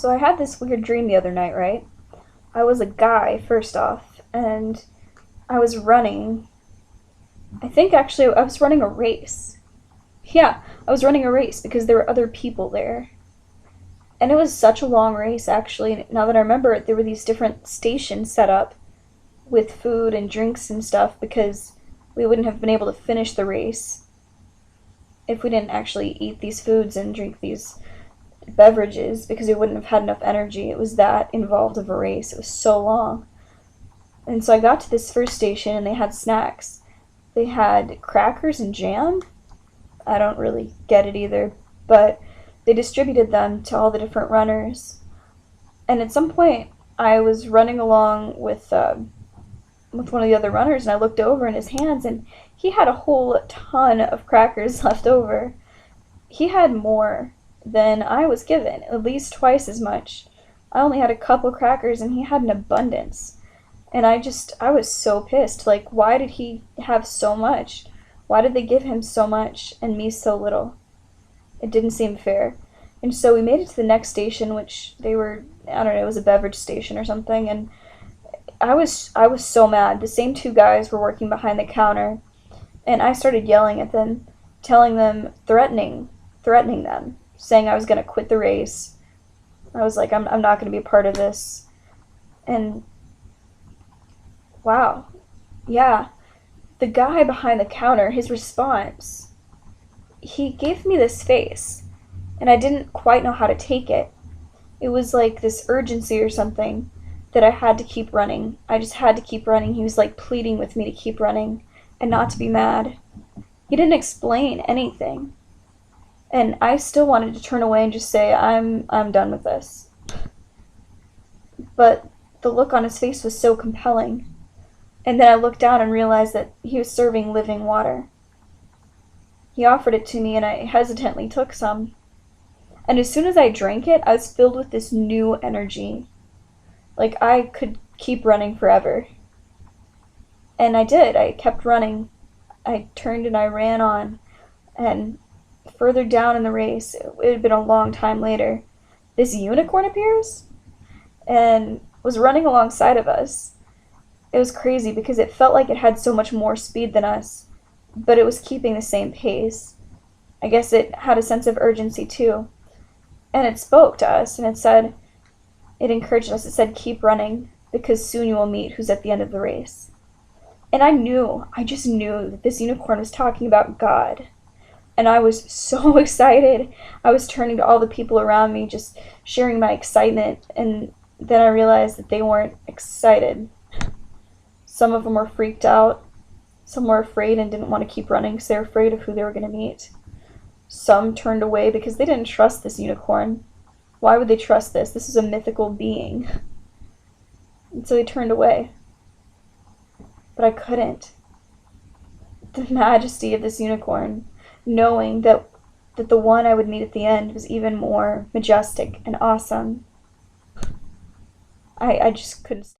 So I had this weird dream the other night, right? I was a guy, first off, and I was running. I think actually I was running a race. Yeah, I was running a race because there were other people there. And it was such a long race, actually. Now that I remember it, there were these different stations set up with food and drinks and stuff because we wouldn't have been able to finish the race if we didn't actually eat these foods and drink these beverages because we wouldn't have had enough energy. It was that involved of a race. It was so long. And so I got to this first station and they had snacks. They had crackers and jam. I don't really get it either, but they distributed them to all the different runners. And at some point, I was running along with one of the other runners, and I looked over in his hands, and he had a whole ton of crackers left over. He had more than I was given, at least twice as much. I only had a couple crackers, and he had an abundance. And I was so pissed. Like, why did he have so much? Why did they give him so much and me so little? It didn't seem fair. And so we made it to the next station, which they were, I don't know, it was a beverage station or something, and I was so mad. The same two guys were working behind the counter, and I started yelling at them, telling them, threatening them, saying I was going to quit the race. I was like, I'm not going to be a part of this. And wow. Yeah. The guy behind the counter, his response, he gave me this face, and I didn't quite know how to take it. It was like this urgency or something that I had to keep running. I just had to keep running. He was like pleading with me to keep running and not to be mad. He didn't explain anything. And I still wanted to turn away and just say, I'm done with this. But the look on his face was so compelling. And then I looked down and realized that he was serving living water. He offered it to me and I hesitantly took some. And as soon as I drank it, I was filled with this new energy. Like I could keep running forever. And I did. I kept running. I turned and I ran on. And further down in the race, it had been a long time later, this unicorn appears and was running alongside of us. It was crazy because it felt like it had so much more speed than us, but it was keeping the same pace. I guess it had a sense of urgency too. And it spoke to us and it encouraged us. It said, keep running because soon you will meet who's at the end of the race. And I just knew that this unicorn was talking about God. And I was so excited. I was turning to all the people around me, just sharing my excitement. And then I realized that they weren't excited. Some of them were freaked out. Some were afraid and didn't want to keep running because they were afraid of who they were going to meet. Some turned away because they didn't trust this unicorn. Why would they trust this? This is a mythical being. And so they turned away. But I couldn't. The majesty of this unicorn, knowing that the one I would meet at the end was even more majestic and awesome. I just couldn't.